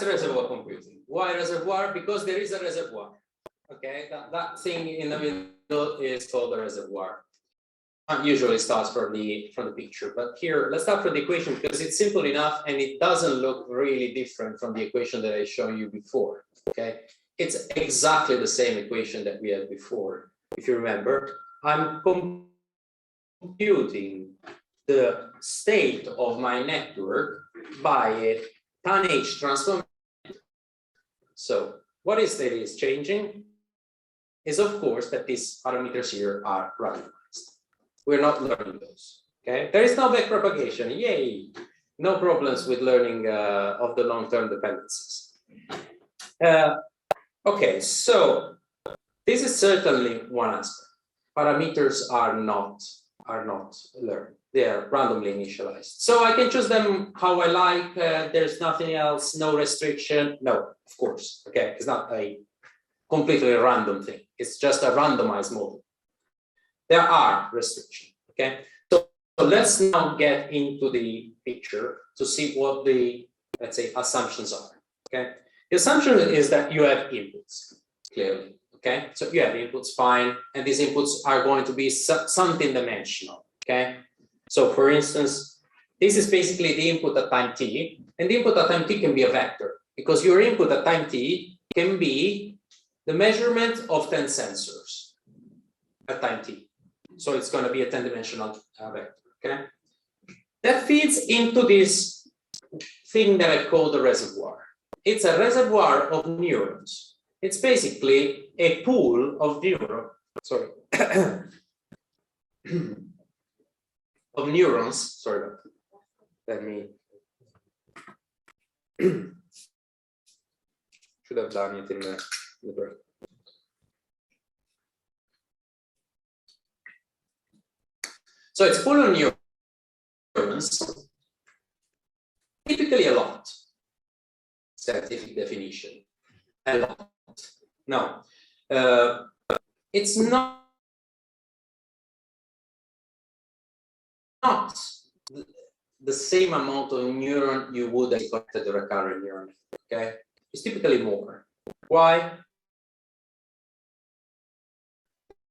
that's reservoir computing. Why reservoir? Because there is a reservoir. Okay, that thing in the middle is called a reservoir. Usually starts from the picture, but here let's start from the equation because it's simple enough and it doesn't look really different from the equation that I showed you before. Okay, it's exactly the same equation that we had before. If you remember, I'm computing the state of my network by a tan H transform. So what is that is changing is, of course, that these parameters here are randomized. We're not learning those. Okay, there is no backpropagation. Yay! No problems with learning of the long-term dependencies. Okay, so this is certainly one aspect. Parameters are not learned. They are randomly initialized. So I can choose them how I like. There's nothing else, no restriction. No, of course. Okay, it's not a completely random thing. It's just a randomized model. There are restrictions. Okay, so let's now get into the picture to see what the, let's say, assumptions are. Okay, the assumption is that you have inputs, clearly. Okay, so you have inputs, fine, and these inputs are going to be something dimensional. Okay, so for instance, this is basically the input at time t, and the input at time t can be a vector because your input at time t can be the measurement of 10 sensors at time t. So it's going to be a 10-dimensional vector. Okay, that feeds into this thing that I call the reservoir. It's a reservoir of neurons. It's basically a pool of of neurons. Sorry, let me should have done it in the break. So it's full of neurons, typically a lot. Scientific definition, a lot. No, it's not the same amount of neuron you would expect at the recurrent neuron. Okay, it's typically more. Why?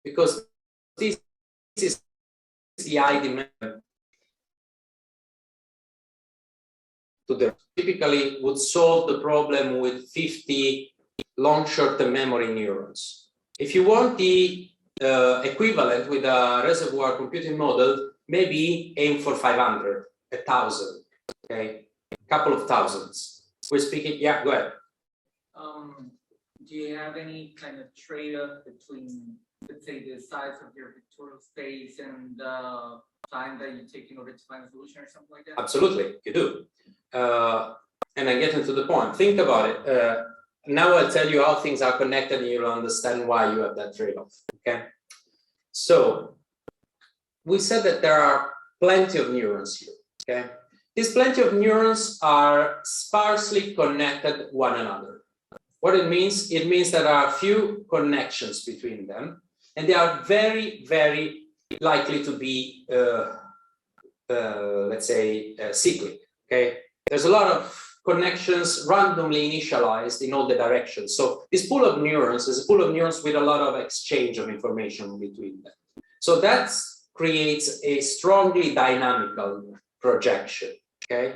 Because this is the high demand to the typically would solve the problem with 50 long short-term memory neurons. If you want the equivalent with a reservoir computing model, maybe aim for 500, 1,000, okay, a couple of thousands. We're speaking, yeah, go ahead. Do you have any kind of trade-off between, let's say, the size of your vectorial space and the time that you take in order to find a solution or something like that? Absolutely, you do. And I get into the point. Think about it. Now I'll tell you how things are connected and you'll understand why you have that trade-off. Okay. So we said that there are plenty of neurons here. Okay. These plenty of neurons are sparsely connected one another. What it means there are a few connections between them, and they are very, very likely to be, let's say, cyclic. Okay. There's a lot of connections randomly initialized in all the directions. So this pool of neurons is a pool of neurons with a lot of exchange of information between them. So that creates a strongly dynamical projection. Okay,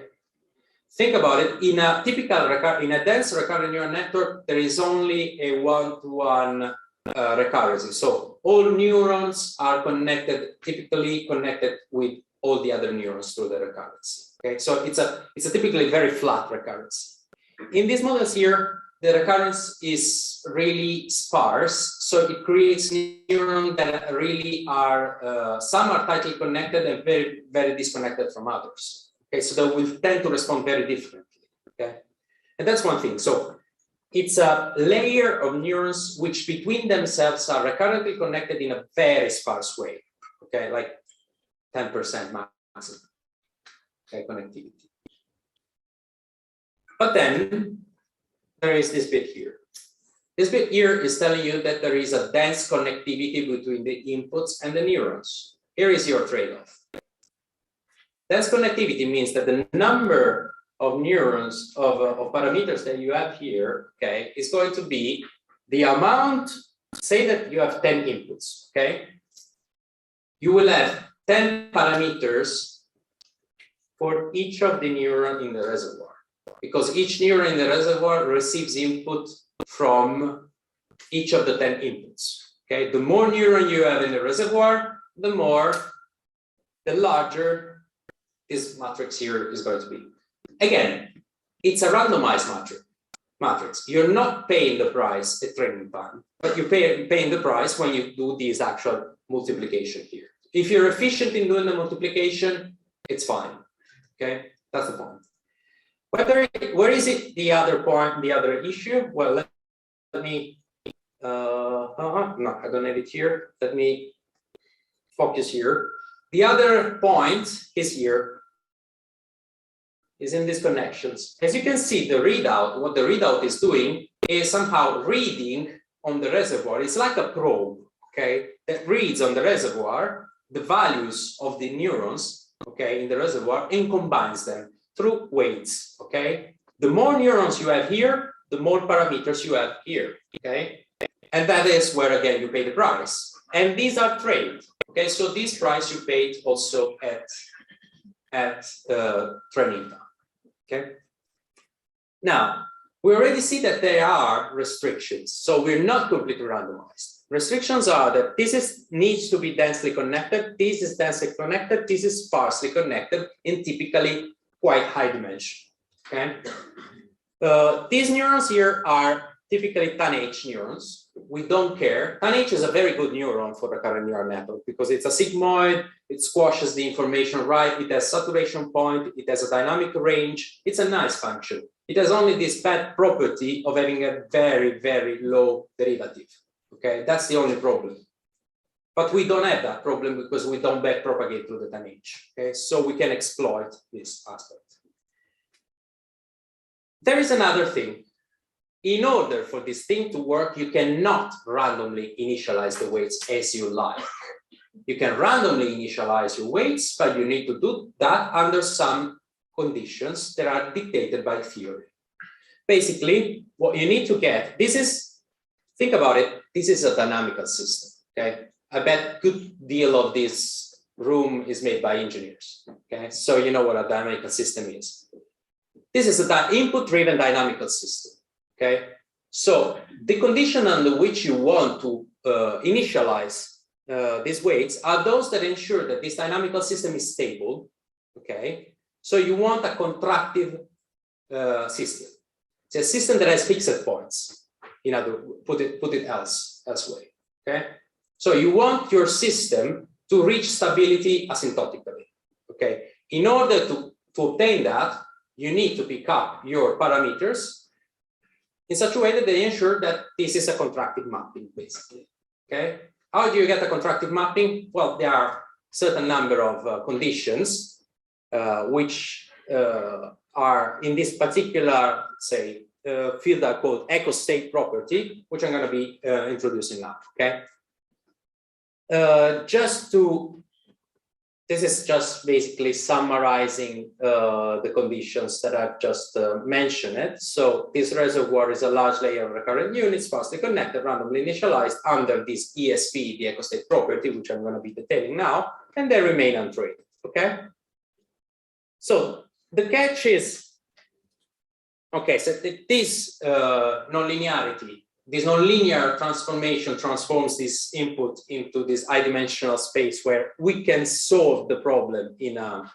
think about it. In a typical in a dense recurrent neural network, there is only a one-to-one recurrency. So all neurons are connected, typically connected with all the other neurons through the recurrency. Okay, so it's a typically very flat recurrence. In these models here, the recurrence is really sparse, so it creates neurons that really are some are tightly connected and very, very disconnected from others. Okay, so they will tend to respond very differently. Okay, and that's one thing. So it's a layer of neurons which between themselves are recurrently connected in a very sparse way. Okay, like 10% maximum. Okay, connectivity. But then there is this bit here. This bit here is telling you that there is a dense connectivity between the inputs and the neurons. Here is your trade-off. Dense connectivity means that the number of neurons of parameters that you have here, okay, is going to be the amount. Say that you have 10 inputs, okay? You will have 10 parameters for each of the neuron in the reservoir, because each neuron in the reservoir receives input from each of the 10 inputs. Okay, the more neuron you have in the reservoir, the larger this matrix here is going to be. Again, it's a randomized matrix. You're not paying the price at training time, but you're paying the price when you do this actual multiplication here. If you're efficient in doing the multiplication, it's fine. Okay, that's the point. Where is it the other point, the other issue? Well, let me, no, I don't have it here. Let me focus here. The other point is here, is in these connections. As you can see, the readout, what the readout is doing is somehow reading on the reservoir. It's like a probe, okay, that reads on the reservoir the values of the neurons, okay, in the reservoir and combines them through weights, okay? The more neurons you have here, the more parameters you have here, okay? And that is where, again, you pay the price. And these are trained, okay? So this price you paid also at training time, okay? Now, we already see that there are restrictions. So we're not completely randomized. Restrictions are that this needs to be densely connected, this is densely connected, this is sparsely connected, and typically quite high dimension, okay? These neurons here are typically tanh neurons. We don't care. Tanh is a very good neuron for the current neural network because it's a sigmoid, it squashes the information right, it has saturation point, it has a dynamic range, it's a nice function. It has only this bad property of having a very, very low derivative, okay? That's the only problem. But we don't have that problem because we don't backpropagate through the tanh, okay? So we can exploit this aspect. There is another thing. In order for this thing to work, you cannot randomly initialize the weights as you like. You can randomly initialize your weights, but you need to do that under some conditions that are dictated by theory. Basically, what you need to get, this is, think about it, this is a dynamical system, okay? I bet a good deal of this room is made by engineers, okay? So you know what a dynamical system is. This is an input-driven dynamical system, okay? So the condition under which you want to initialize these weights are those that ensure that this dynamical system is stable, okay? So you want a contractive system. It's a system that has fixed points. In other words, put it elsewhere, okay? So you want your system to reach stability asymptotically, okay? In order to obtain that, you need to pick up your parameters in such a way that they ensure that this is a contractive mapping, basically, okay? How do you get a contractive mapping? Well, there are certain number of conditions which are in this particular, say, field are called EchoState property, which I'm going to be introducing now, okay? This is just basically summarizing the conditions that I've just mentioned. So this reservoir is a large layer of recurrent units, sparsely connected, randomly initialized under this ESP, the EchoState property, which I'm going to be detailing now, and they remain untrained, okay? So the catch is, okay, so this nonlinearity, this nonlinear transformation transforms this input into this high-dimensional space where we can solve the problem in a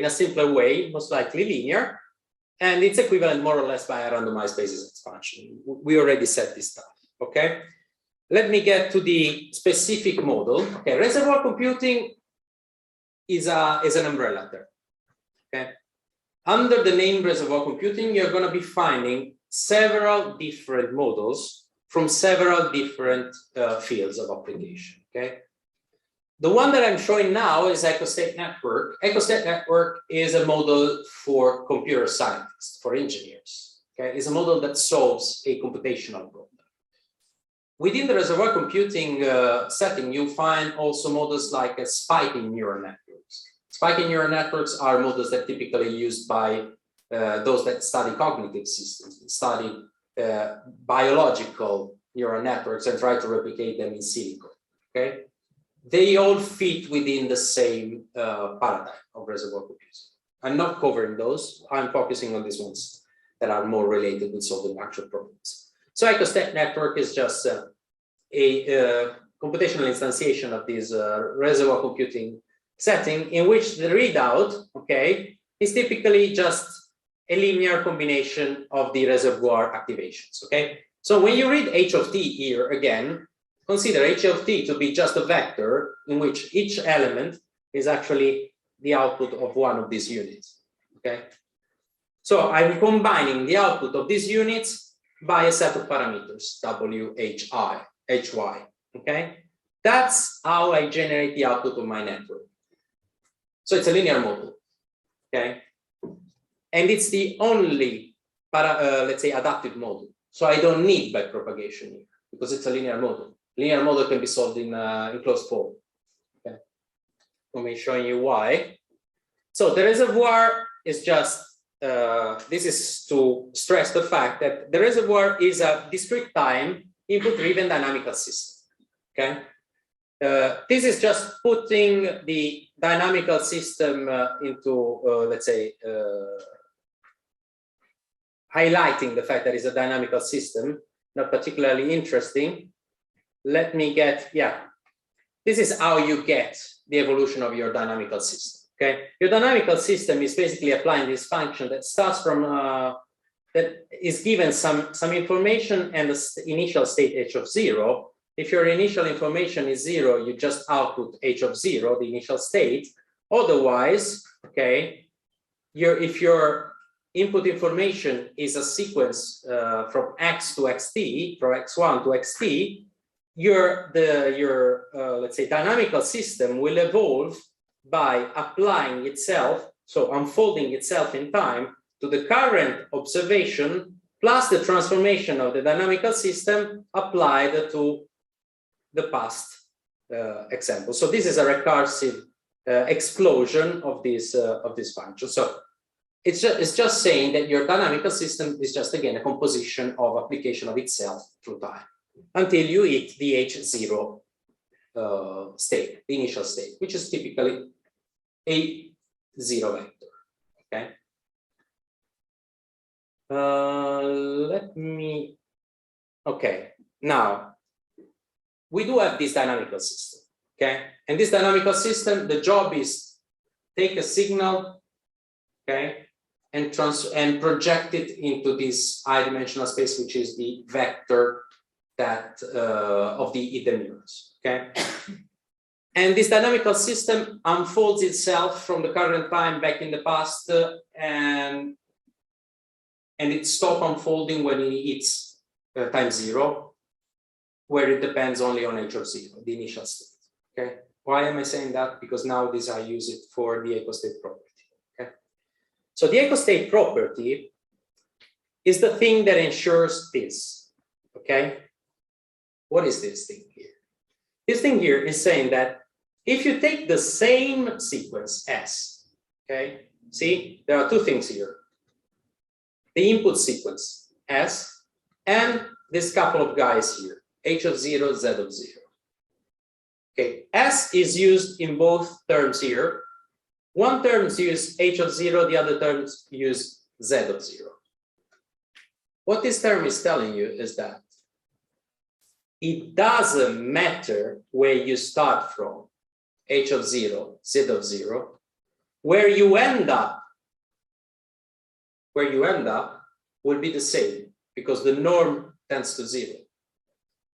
simpler way, most likely linear, and it's equivalent more or less by a randomized basis expansion. We already said this stuff. Okay, let me get to the specific model. Okay, reservoir computing is an umbrella term. Okay. Under the name reservoir computing, you're going to be finding several different models from several different fields of application, okay? The one that I'm showing now is EchoState Network. EchoState Network is a model for computer scientists, for engineers, okay? It's a model that solves a computational problem. Within the reservoir computing setting, you'll find also models like spiking neural networks. Spiking neural networks are models that typically used by those that study cognitive systems, study biological neural networks and try to replicate them in silico. Okay, they all fit within the same paradigm of reservoir computing. I'm not covering those. I'm focusing on these ones that are more related with solving actual problems. So EchoState Network is just a computational instantiation of this reservoir computing setting in which the readout, okay, is typically just a linear combination of the reservoir activations, okay? So when you read h of t here again, consider h of t to be just a vector in which each element is actually the output of one of these units, okay? So I'm combining the output of these units by a set of parameters, w, h, I, h, y, okay? That's how I generate the output of my network. So it's a linear model, okay? And it's the only, let's say, adaptive model. So I don't need backpropagation here because it's a linear model. Linear model can be solved in closed form. Okay, let me show you why. So the reservoir is just, this is to stress the fact that the reservoir is a discrete time input-driven dynamical system. Okay, this is just putting the dynamical system into, let's say, highlighting the fact that it's a dynamical system, not particularly interesting. Let me get, yeah, this is how you get the evolution of your dynamical system, okay? Your dynamical system is basically applying this function that starts from, that is given some information and the initial state h of 0. If your initial information is 0, you just output h of 0, the initial state. Otherwise, okay, if your input information is a sequence from x to xt, from x1 to xt, your let's say dynamical system will evolve by applying itself, so unfolding itself in time to the current observation plus the transformation of the dynamical system applied to the past example. So this is a recursive explosion of this function. So it's just saying that your dynamical system is just, again, a composition of application of itself through time until you hit the H0 state, the initial state, which is typically a 0 vector, okay? Okay, now, we do have this dynamical system, okay? And this dynamical system, the job is take a signal, okay, and project it into this high-dimensional space, which is the vector that of the hidden neurons, okay? And this dynamical system unfolds itself from the current time back in the past, and it stops unfolding when it hits time 0, where it depends only on h of 0, the initial state, okay? Why am I saying that? Because nowadays I use it for the EchoState property, okay? So the EchoState property is the thing that ensures this, okay? What is this thing here? This thing here is saying that if you take the same sequence S, okay? See, there are two things here. The input sequence S and this couple of guys here, H of 0, Z of 0. Okay, S is used in both terms here. One term uses H of 0, the other terms use Z of 0. What this term is telling you is that it doesn't matter where you start from, H of 0, Z of 0, where you end up will be the same because the norm tends to 0.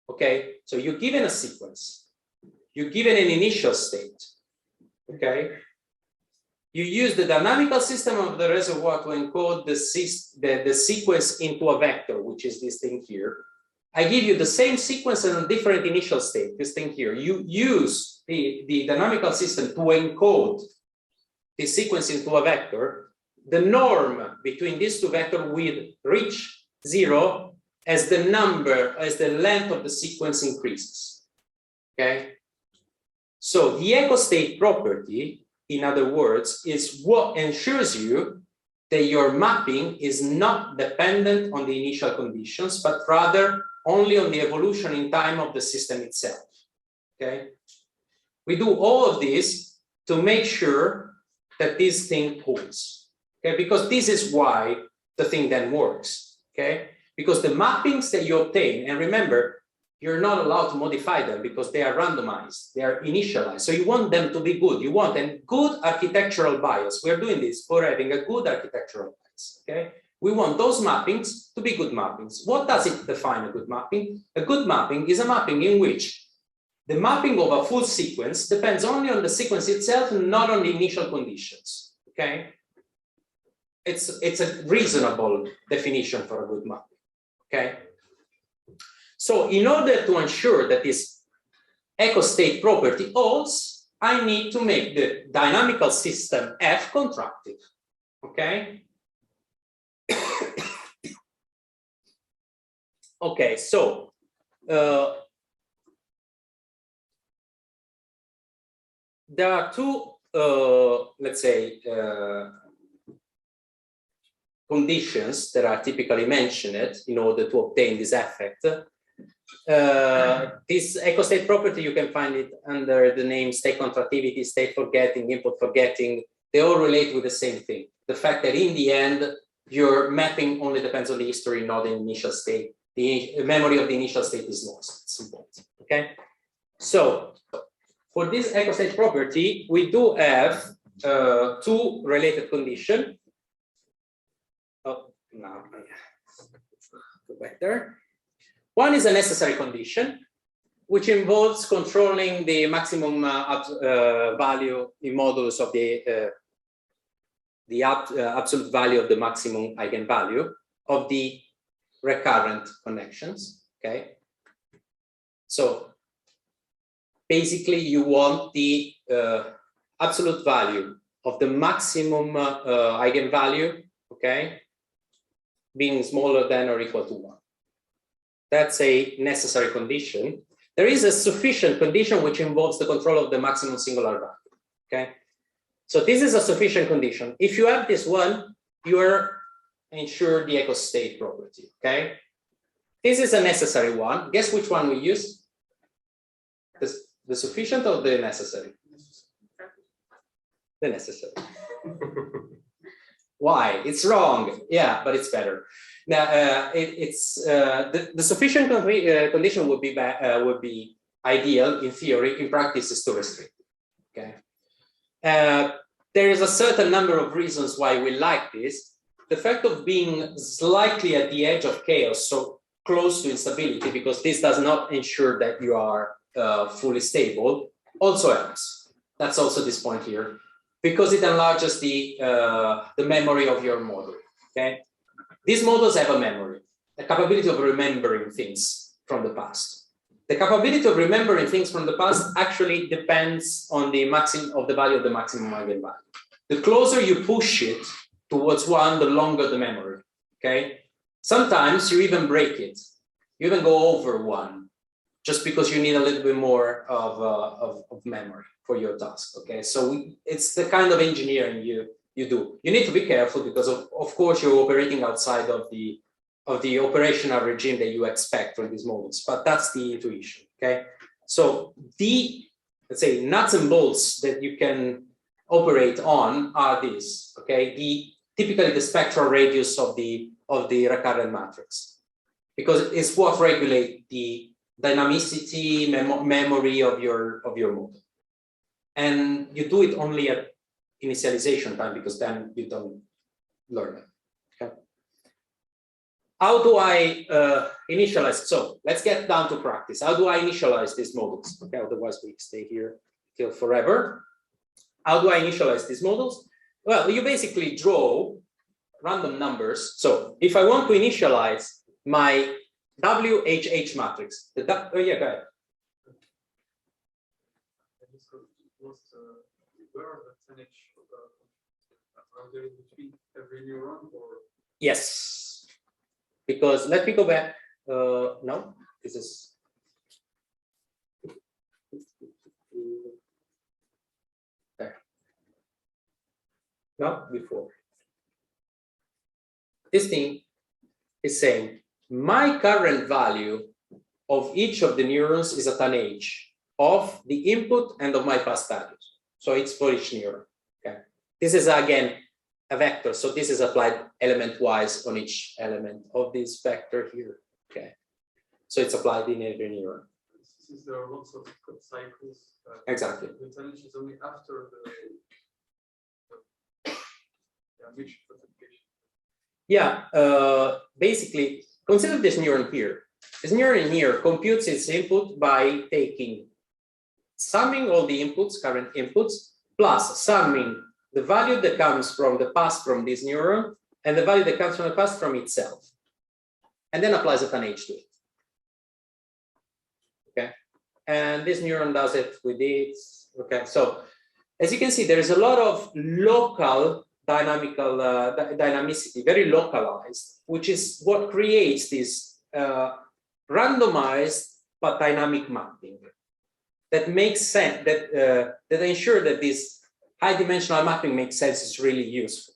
Okay, so you're given a sequence, you're given an initial state, okay? You use the dynamical system of the reservoir to encode the sequence into a vector, which is this thing here. I give you the same sequence and a different initial state, this thing here. You use the dynamical system to encode the sequence into a vector. The norm between these two vectors will reach 0 as the length of the sequence increases, okay? So the EchoState property in other words, is what ensures you that your mapping is not dependent on the initial conditions, but rather only on the evolution in time of the system itself. Okay? We do all of this to make sure that this thing holds. Okay? Because this is why the thing then works. Okay? Because the mappings that you obtain, and remember, you're not allowed to modify them because they are randomized, they are initialized. So you want them to be good. You want a good architectural bias. We're doing this for having a good architectural bias. Okay? We want those mappings to be good mappings. What does it define a good mapping? A good mapping is a mapping in which the mapping of a full sequence depends only on the sequence itself and not on the initial conditions. Okay? It's a reasonable definition for a good mapping. Okay? So in order to ensure that this EchoState property holds, I need to make the dynamical system F contractive. Okay? Okay, so there are two, let's say, conditions that are typically mentioned in order to obtain this effect. This EchoState property, you can find it under the name state contractivity, state forgetting, input forgetting. They all relate with the same thing. The fact that in the end, your mapping only depends on the history, not the initial state. The memory of the initial state is lost. It's important. Okay. So for this EchoState property, we do have two related conditions. Oh, now go back there. One is a necessary condition, which involves controlling the maximum value in modulus of the absolute value of the maximum eigenvalue of the recurrent connections. Okay, so basically you want the absolute value of the maximum eigenvalue, okay, being smaller than or equal to 1. That's a necessary condition. There is a sufficient condition which involves the control of the maximum singular value. Okay, so this is a sufficient condition. If you have this one, you are ensured the EchoState property. Okay, this is a necessary one. Guess which one we use? The sufficient or the necessary? The necessary. Why? It's wrong. Yeah, but it's better. Now, the sufficient condition would be ideal in theory. In practice, is too restrictive. Okay. There is a certain number of reasons why we like this. The fact of being slightly at the edge of chaos, so close to instability, because this does not ensure that you are fully stable, also helps. That's also this point here, because it enlarges the memory of your model. Okay. These models have a memory, a capability of remembering things from the past. The capability of remembering things from the past actually depends on the maximum of the value of the maximum eigenvalue. The closer you push it towards 1, the longer the memory. Okay. Sometimes you even break it. You even go over 1, just because you need a little bit more of memory for your task. Okay. So it's the kind of engineering you do. You need to be careful because of course you're operating outside of the operational regime that you expect from these models, but that's the intuition. Okay, so let's say nuts and bolts that you can operate on are these. Okay, typically the spectral radius of the recurrent matrix, because it's what regulates the dynamicity memory of your model, and you do it only at initialization time, because then you don't learn it. Okay. How do I initialize? So let's get down to practice. How do I initialize these models? Okay, otherwise we stay here till forever. How do I initialize these models? Well, you basically draw random numbers. So if I want to initialize my WHH matrix, yeah, go ahead. Where are the percentage are there between every neuron, or? Yes, because let me go back. No, this is there. not before. This thing is saying my current value of each of the neurons is at an age of the input and of my past values. So it's for each neuron. Okay. This is again a vector. So this is applied element wise on each element of this vector here. Okay. So it's applied in every neuron. Since there are lots of cycles. Exactly. The challenge is only after the mixture classification. Yeah. Basically, consider this neuron here. This neuron here computes its input by taking, summing all the inputs, current inputs, plus summing the value that comes from the past from this neuron and the value that comes from the past from itself, and then applies an age to it. Okay, and this neuron does it with it. Okay, so as you can see, there is a lot of local dynamical dynamicity, very localized, which is what creates this randomized but dynamic mapping that makes sense, that ensure that this high dimensional mapping makes sense, is really useful.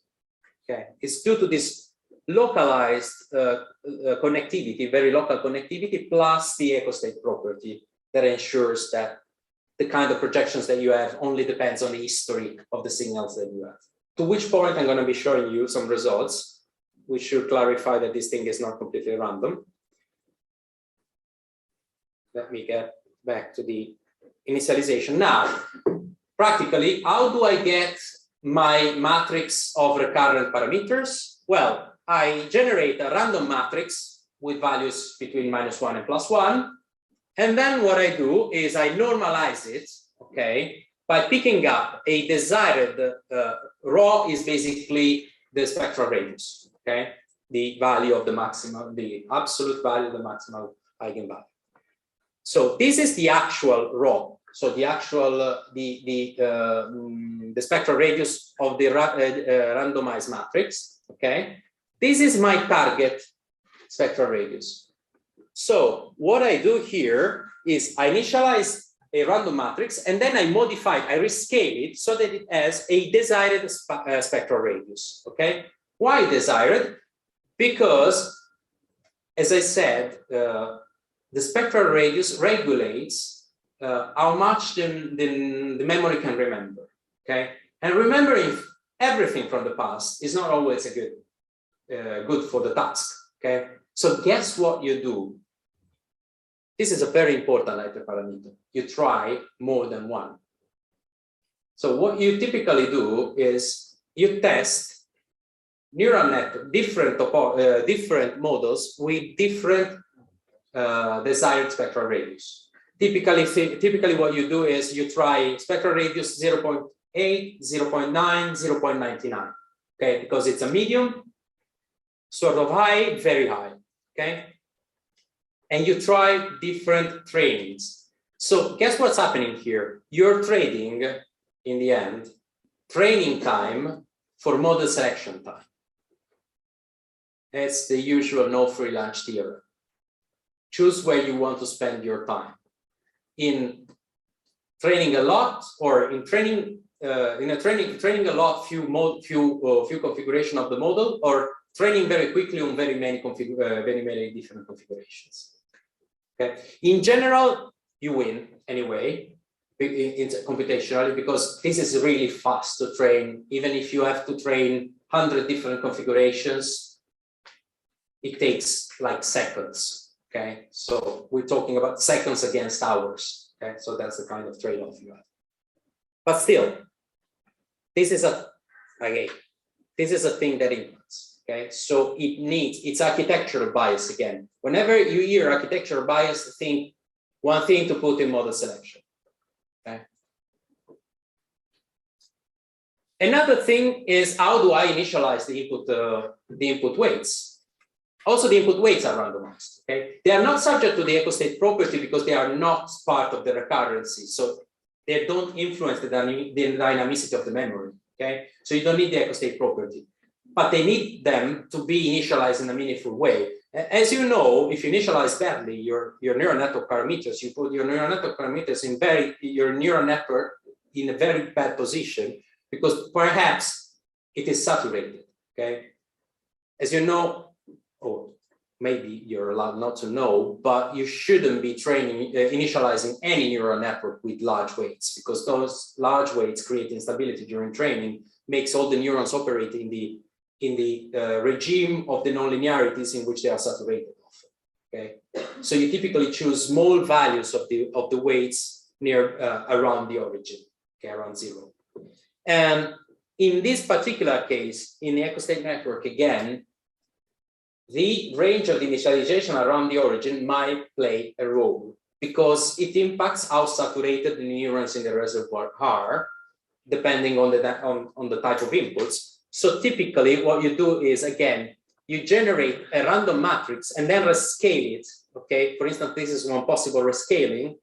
Okay, it's due to this localized connectivity, very local connectivity, plus the EchoState property that ensures that the kind of projections that you have only depends on the history of the signals that you have. To which point I'm going to be showing you some results, which should clarify that this thing is not completely random. Let me get back to the initialization. Now, practically, how do I get my matrix of recurrent parameters? Well, I generate a random matrix with values between -1 and +1. And then what I do is I normalize it, okay, by picking up a desired rho is basically the spectral radius, okay, the value of the maximal, the absolute value of the maximal eigenvalue. So this is the actual rho. So the actual the spectral radius of the randomized matrix. Okay, this is my target spectral radius. So what I do here is I initialize a random matrix and then I modify it, I rescale it so that it has a desired spectral radius. Okay, why desired? Because, as I said, the spectral radius regulates how much the memory can remember. Okay, and remembering everything from the past is not always a good for the task. Okay, so guess what you do? This is a very important hyperparameter. You try more than one. So what you typically do is you test neural network, different models with different desired spectral radius. Typically what you do is you try spectral radius 0.8, 0.9, 0.99. Okay, because it's a medium, sort of high, very high. Okay. And you try different trainings. So guess what's happening here? You're trading, in the end, training time for model selection time. It's the usual no free lunch theorem. Choose where you want to spend your time. In training a lot, or in training, training a lot, few configuration of the model, or training very quickly on very many different configurations. Okay. In general, you win anyway, computationally, because this is really fast to train. Even if you have to train 100 different configurations, it takes like seconds. Okay, so we're talking about seconds against hours. Okay, so that's the kind of trade-off you have. But still, this is a thing that impacts. Okay, so it's architectural bias again. Whenever you hear architectural bias, think one thing to put in model selection. Okay. Another thing is, how do I initialize the input weights? Also, the input weights are randomized. Okay, they are not subject to the EchoState property because they are not part of the recurrency, so they don't influence the dynamicity of the memory. Okay, so you don't need the EchoState property, but they need them to be initialized in a meaningful way. As you know, if you initialize badly your neural network parameters, you put your neural network parameters in your neural network in a very bad position, because perhaps it is saturated, okay? As you know, or maybe you're allowed not to know, but you shouldn't be training, initializing any neural network with large weights, because those large weights create instability during training, makes all the neurons operate in the regime of the nonlinearities in which they are saturated. Okay, so you typically choose small values of the weights near around the origin, okay, around 0. And in this particular case, in the EchoState network, again, the range of the initialization around the origin might play a role because it impacts how saturated the neurons in the reservoir are, depending on the type of inputs. So typically what you do is, again, you generate a random matrix and then rescale it, okay? For instance, this is one possible rescaling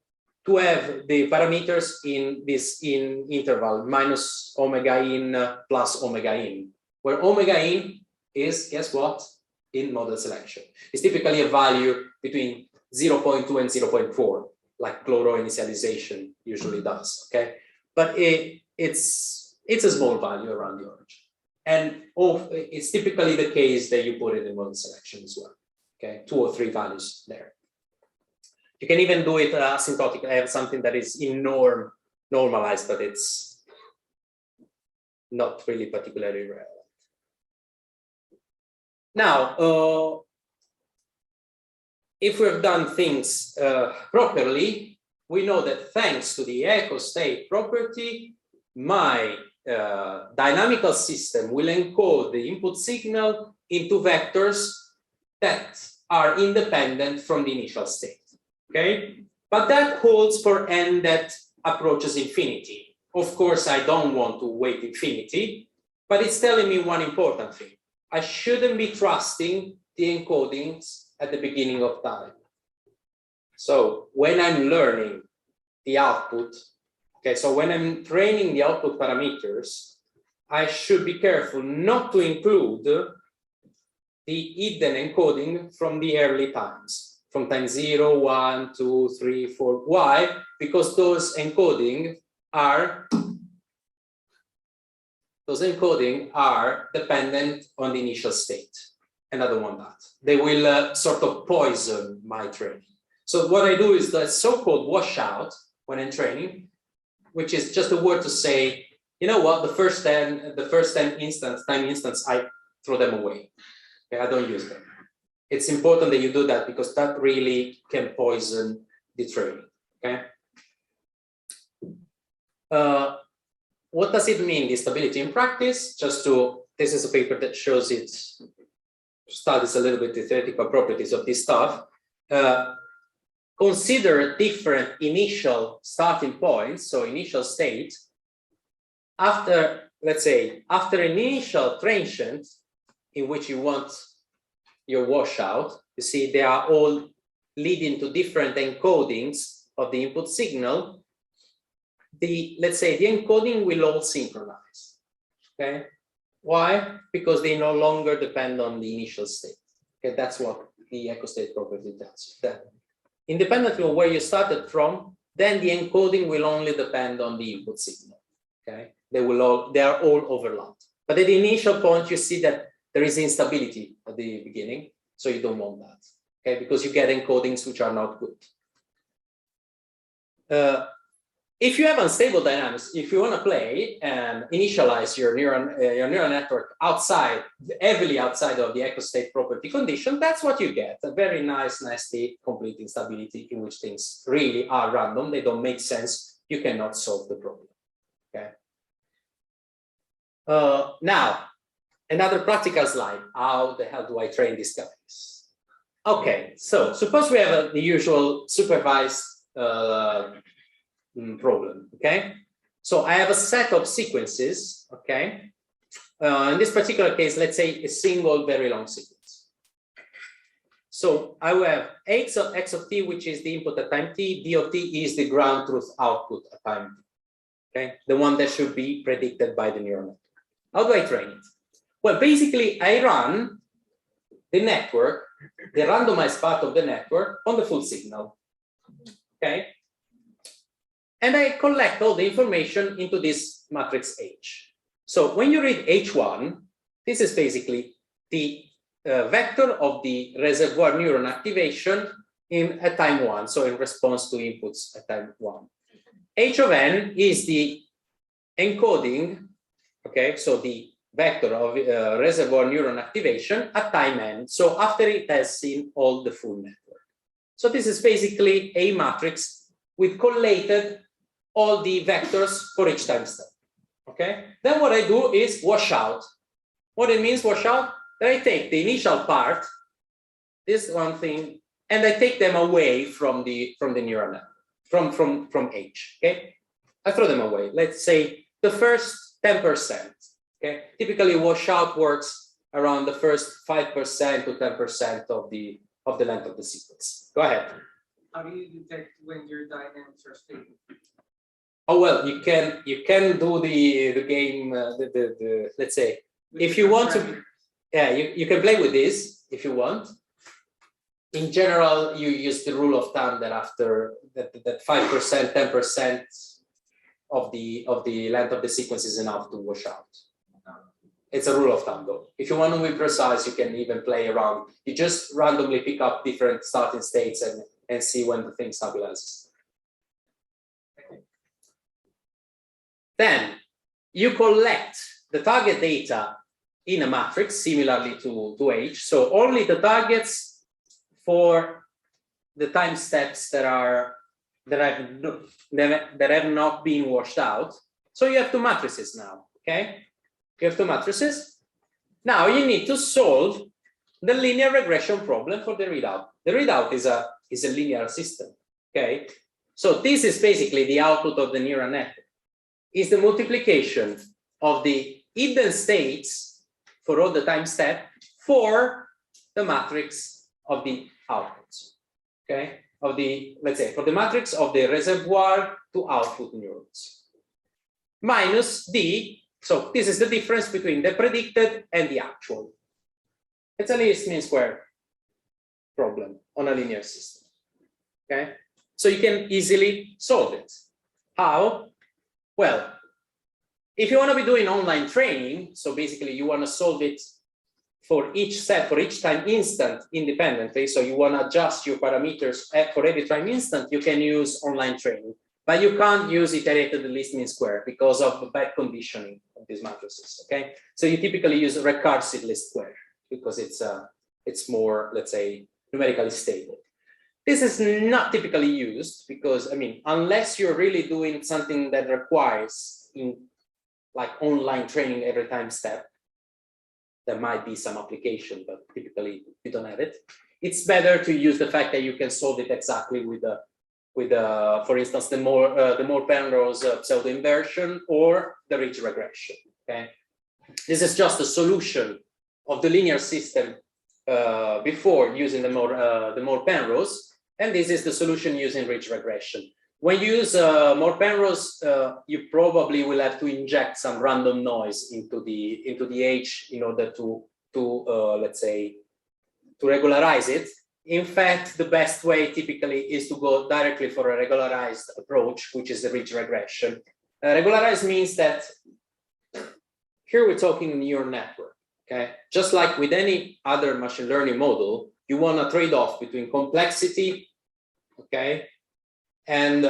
to have the parameters in this interval, minus omega in plus omega in, where omega in is, guess what? In model selection. It's typically a value between 0.2 and 0.4, like chloro initialization usually does, okay? But it's a small value around the origin. And it's typically the case that you put it in model selection as well, okay? 2 or 3 values there. You can even do it asymptotically. I have something that is in normalized, but it's not really particularly relevant. Now, if we've done things properly, we know that thanks to the EchoState property, my dynamical system will encode the input signal into vectors that are independent from the initial state, okay? But that holds for n that approaches infinity. Of course, I don't want to wait infinity, but it's telling me one important thing. I shouldn't be trusting the encodings at the beginning of time. So when I'm learning the output, okay, so when I'm training the output parameters, I should be careful not to include the hidden encoding from the early times, from time 0, 1, 2, 3, 4. Why? Because those encoding are dependent on the initial state, and I don't want that. They will sort of poison my training. So what I do is the so-called washout when I'm training, which is just a word to say, you know what, the first 10 time instance, I throw them away. Okay, I don't use them. It's important that you do that because that really can poison the training. Okay. What does it mean, the stability in practice? This is a paper that shows it, studies a little bit the theoretical properties of this stuff. Consider different initial starting points, so initial state. After, let's say, after an initial transient in which you want your washout, you see they are all leading to different encodings of the input signal. Let's say the encoding will all synchronize, okay? Why? Because they no longer depend on the initial state. Okay, that's what the EchoState property tells you. That independently of where you started from, then the encoding will only depend on the input signal. Okay, they are all overlapped. But at the initial point, you see that there is instability at the beginning, so you don't want that. Okay, because you get encodings which are not good. If you have unstable dynamics, if you want to play and initialize your neural network outside, heavily outside of the EchoState property condition, that's what you get. A very nice, nasty, complete instability in which things really are random. They don't make sense. You cannot solve the problem. Okay. Now, another practical slide. How the hell do I train these guys? Okay, so suppose we have the usual supervised problem, okay? So I have a set of sequences, okay? In this particular case, let's say a single very long sequence. So I will have x of t, which is the input at time t, d of t is the ground truth output at time t, okay? The one that should be predicted by the neural network. How do I train it? Well, basically, I run the network, the randomized part of the network on the full signal, okay? And I collect all the information into this matrix H. So when you read H1, this is basically the vector of the reservoir neuron activation at time 1, so in response to inputs at time 1. H of n is the encoding, okay, so the vector of reservoir neuron activation at time n, so after it has seen all the full network. So this is basically a matrix with collated all the vectors for each time step, okay? Then what I do is wash out. What it means wash out? Then I take the initial part, this one thing, and I take them away from the neural network, from H, okay? I throw them away. Let's say the first 10%, okay? Typically washout works around the first 5% to 10% of the length of the sequence. Go ahead. How do you detect when your dynamics are stable? Oh well, you can do the game let's say if you want to, yeah, you can play with this if you want. In general, you use the rule of thumb that after that 5%, 10% of the length of the sequence is enough to wash out. It's a rule of thumb though. If you want to be precise, you can even play around. You just randomly pick up different starting states and see when the thing stabilizes. Then you collect the target data in a matrix similarly to H. So only the targets for the time steps that have not been washed out. So you have two matrices now, okay? You have two matrices. Now you need to solve the linear regression problem for the readout. The readout is a linear system, okay? So this is basically the output of the neural network. Is the multiplication of the hidden states for all the time step for the matrix of the outputs, okay? Let's say, for the matrix of the reservoir to output neurons. Minus D, so this is the difference between the predicted and the actual. It's a least mean square problem on a linear system, okay? So you can easily solve it. How? Well, if you want to be doing online training, so basically you want to solve it for each step, for each time instant independently, so you want to adjust your parameters for every time instant, you can use online training. But you can't use iterated least mean square because of the bad conditioning of these matrices, okay? So you typically use recursive least square because it's more, let's say, numerically stable. This is not typically used because, I mean, unless you're really doing something that requires like online training every time step, there might be some application, but typically you don't have it. It's better to use the fact that you can solve it exactly with for instance, the more Penrose pseudo inversion or the ridge regression. Okay, this is just a solution of the linear system before using the more Penrose, and this is the solution using ridge regression. When you use more Penrose, you probably will have to inject some random noise into the H in order to let's say, to regularize it. In fact, the best way typically is to go directly for a regularized approach, which is the ridge regression. Regularized means that here we're talking neural network. Okay, just like with any other machine learning model, you want a trade-off between complexity, okay, and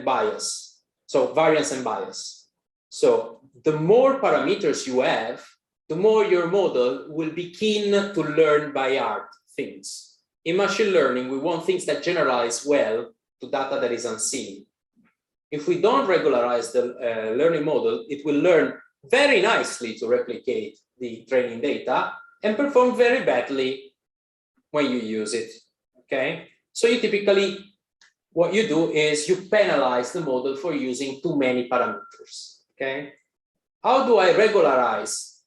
bias. So variance and bias. So the more parameters you have, the more your model will be keen to learn by heart things. In machine learning, we want things that generalize well to data that is unseen. If we don't regularize the learning model, it will learn very nicely to replicate the training data and perform very badly when you use it, okay? So you typically, what you do is you penalize the model for using too many parameters, okay? How do I regularize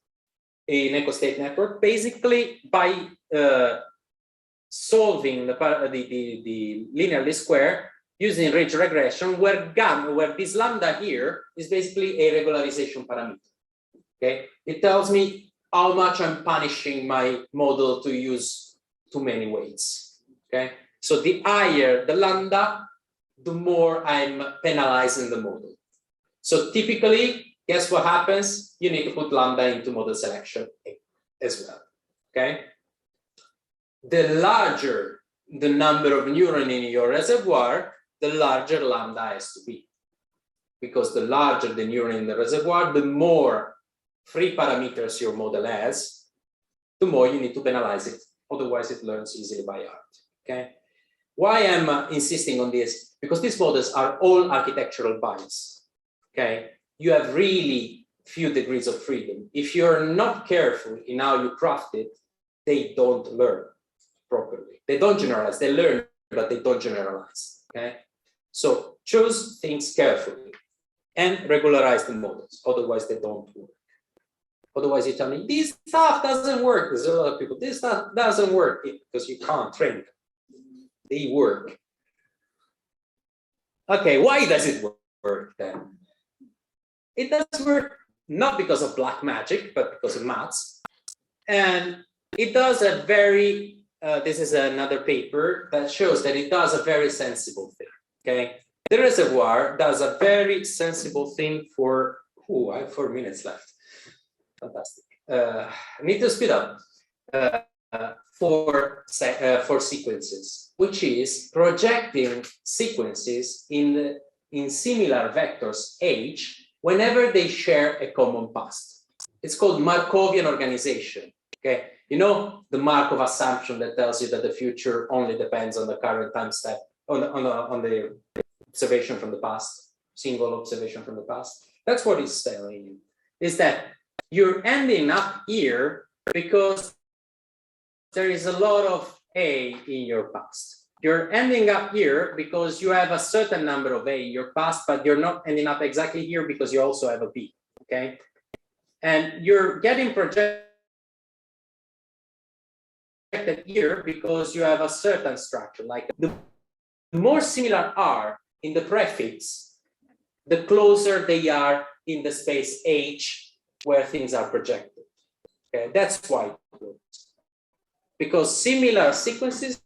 an EchoState network? Basically by solving the linear least square using ridge regression, where this lambda here is basically a regularization parameter. Okay, it tells me how much I'm punishing my model to use too many weights. Okay, so the higher the lambda, the more I'm penalizing the model. So typically, guess what happens? You need to put lambda into model selection as well, okay? The larger the number of neurons in your reservoir, the larger lambda has to be. Because the larger the neuron in the reservoir, the more free parameters your model has, the more you need to penalize it. Otherwise, it learns easily by heart, okay? Why I'm insisting on this? Because these models are all architectural bias, okay? You have really few degrees of freedom. If you're not careful in how you craft it, they don't learn properly. They don't generalize, they learn, but they don't generalize, okay? So choose things carefully and regularize the models, otherwise they don't work. Otherwise you tell me, this stuff doesn't work. There's a lot of people, this stuff doesn't work because you can't train them. They work. Okay, why does it work then? It does work not because of black magic, but because of maths. And it does a very, this is another paper that shows that it does a very sensible thing, okay? The reservoir does a very sensible thing for, I have 4 minutes left. Fantastic. I need to speed up. For sequences, which is projecting sequences in similar vectors H whenever they share a common past. It's called Markovian Organization. Okay, you know the Markov assumption that tells you that the future only depends on the current time step on the observation from the past, single observation from the past. That's what it's telling you. Is that you're ending up here because there is a lot of A in your past. You're ending up here because you have a certain number of A in your past, but you're not ending up exactly here because you also have a B, okay? And you're getting projected here because you have a certain structure. Like the more similar are in the prefix, the closer they are in the space H where things are projected. Okay, that's why it works. Because similar sequences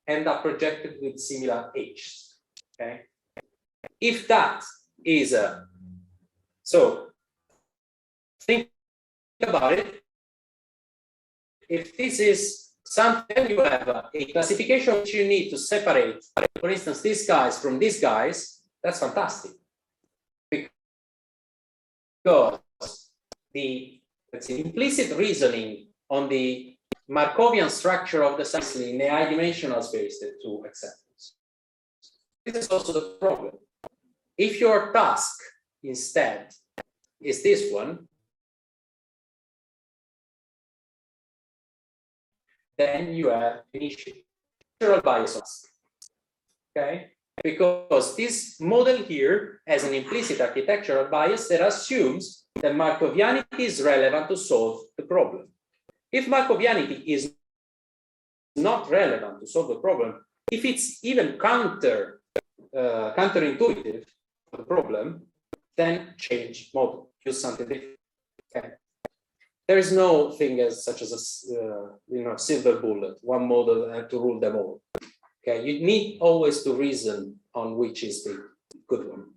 end up projected with similar H's. Okay, if that is a so think about it. If this is something, you have a classification which you need to separate, for instance, these guys from these guys. That's fantastic because the implicit reasoning on the Markovian structure of the system in the high-dimensional space that to acceptance. This is also the problem. If your task instead is this one, then you have initial bias. Okay? Because this model here has an implicit architectural bias that assumes that Markovianity is relevant to solve the problem. If Markovianity is not relevant to solve the problem, if it's even counterintuitive for the problem, then change model, use something different. Okay. There is no thing as such as a silver bullet, one model and to rule them all. Okay, you need always to reason on which is the good one.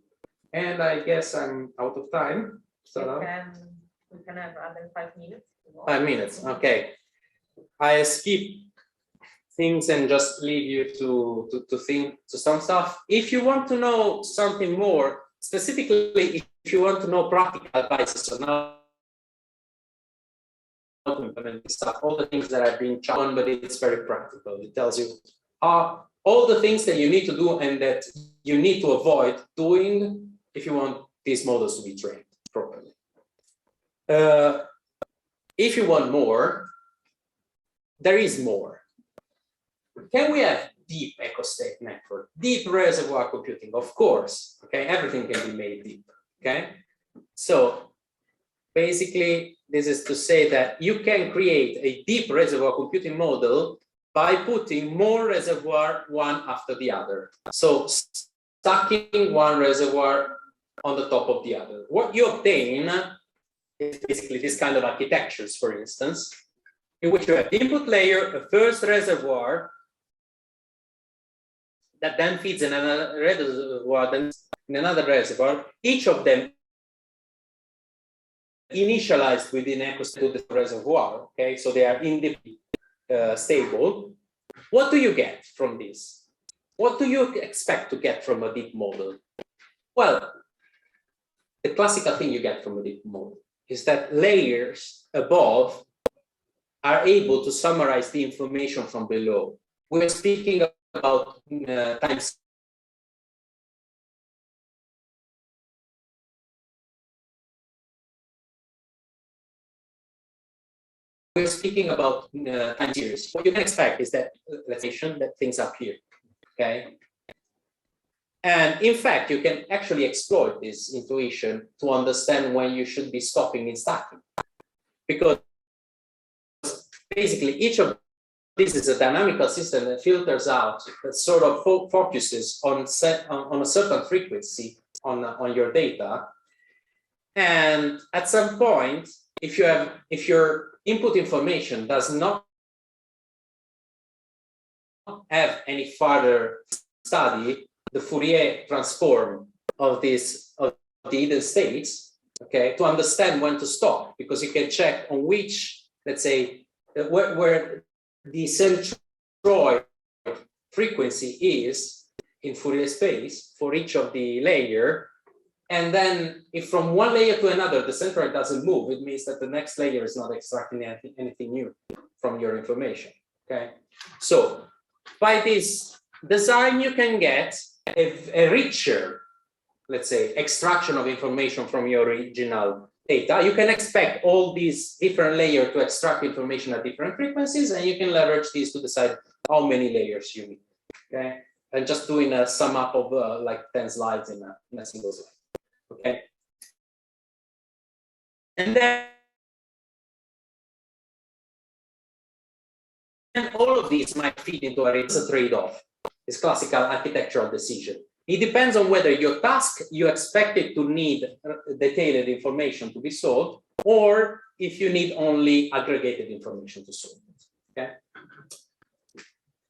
And I guess I'm out of time. So we can have other 5 minutes. 5 minutes, okay. I skip things and just leave you to think to some stuff. If you want to know something more, specifically if you want to know practical advice, so now to implement this stuff, all the things that I've been shown, but it's very practical. It tells you all the things that you need to do and that you need to avoid doing if you want these models to be trained properly. If you want more, there is more. Can we have deep EchoState network, deep reservoir computing? Of course, okay, everything can be made deep, okay? So basically, this is to say that you can create a deep reservoir computing model by putting more reservoir one after the other. So stacking one reservoir on the top of the other. What you obtain is basically this kind of architectures, for instance, in which you have the input layer, a first reservoir that then feeds in another reservoir, then in another reservoir. Each of them initialized within EchoState to the reservoir, okay? So they are independently stable. What do you get from this? What do you expect to get from a deep model? Well, the classical thing you get from a deep model is that layers above are able to summarize the information from below. We're speaking about time. We're speaking about time series. What you can expect is that, let's say, that things appear, okay? And in fact, you can actually exploit this intuition to understand when you should be stopping in stacking. Because basically each of this is a dynamical system that filters out, that sort of focuses on a certain frequency on your data. And at some point, if your input information does not have any further study, the Fourier transform of the hidden states, okay, to understand when to stop, because you can check on which, let's say, where the centroid frequency is in Fourier space for each of the layer. And then if from one layer to another, the centroid doesn't move, it means that the next layer is not extracting anything new from your information, okay? So by this design, you can get a richer, let's say, extraction of information from your original data. You can expect all these different layers to extract information at different frequencies, and you can leverage these to decide how many layers you need, okay? And just doing a sum up of like 10 slides in a single slide, okay? And then all of these might fit into a trade-off. It's classical architectural decision. It depends on whether your task, you expect it to need detailed information to be solved, or if you need only aggregated information to solve it, okay?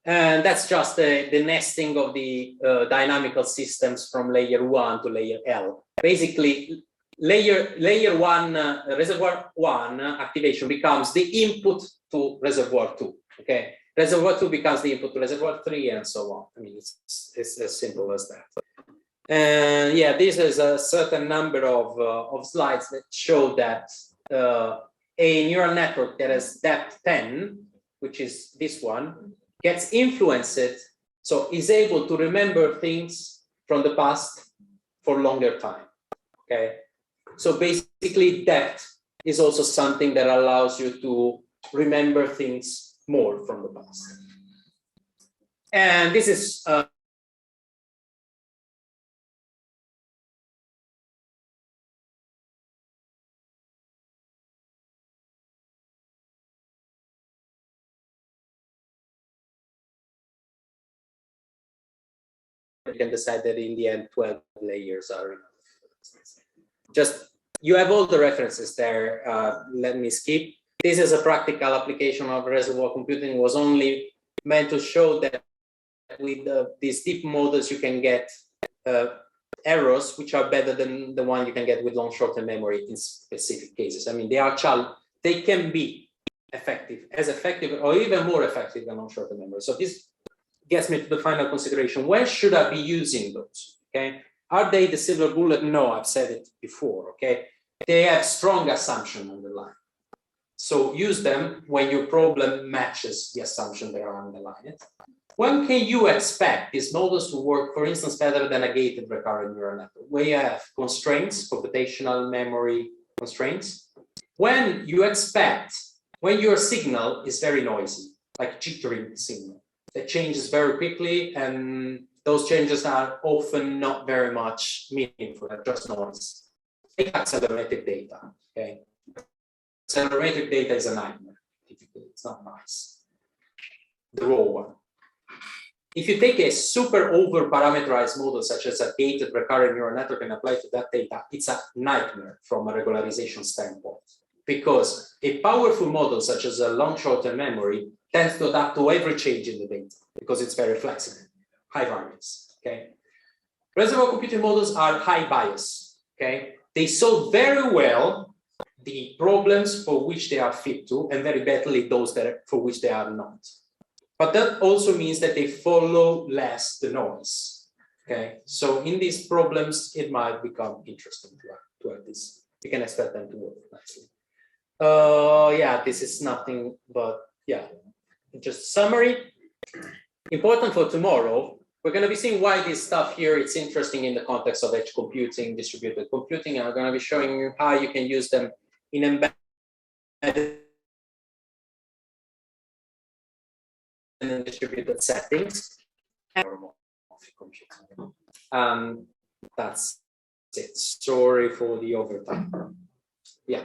And that's just the nesting of the dynamical systems from layer 1 to layer L. Basically, layer 1, reservoir 1 activation becomes the input to reservoir 2, okay? Reservoir 2 becomes the input to reservoir 3 and so on. I mean, it's as simple as that. And yeah, this is a certain number of slides that show that a neural network that has depth 10, which is this one, gets influenced, so is able to remember things from the past for longer time, okay? So basically depth is also something that allows you to remember things more from the past. And this is you can decide that in the end 12 layers are enough. Just, you have all the references there. Let me skip. This is a practical application of reservoir computing. It was only meant to show that with these deep models, you can get errors which are better than the one you can get with long short-term memory in specific cases. I mean, they can be effective, as effective or even more effective than long short-term memory. So this gets me to the final consideration. When should I be using those? Okay, are they the silver bullet? No, I've said it before. Okay, they have strong assumption underlying. So use them when your problem matches the assumption that are underlying it. When can you expect these models to work, for instance, better than a gated recurrent neural network? Where you have constraints, computational memory constraints. When you expect, when your signal is very noisy, like jittering signal, that changes very quickly, and those changes are often not very much meaningful, just noise. Take accelerated data, okay? Accelerated data is a nightmare, typically, it's not nice. The raw one. If you take a super over-parameterized model, such as a gated recurrent neural network, and apply to that data, it's a nightmare from a regularization standpoint. Because a powerful model, such as a long short-term memory, tends to adapt to every change in the data, because it's very flexible, high variance, okay? Reservoir computing models are high bias, okay? They solve very well the problems for which they are fit to, and very badly those that for which they are not. But that also means that they follow less the noise. Okay, so in these problems, it might become interesting to have this. You can expect them to work nicely. Yeah, this is nothing but, yeah, just summary. Important for tomorrow, we're going to be seeing why this stuff here it's interesting in the context of edge computing, distributed computing, and I'm going to be showing you how you can use them in embedded and distributed settings. That's it. Sorry for the overtime. Yeah.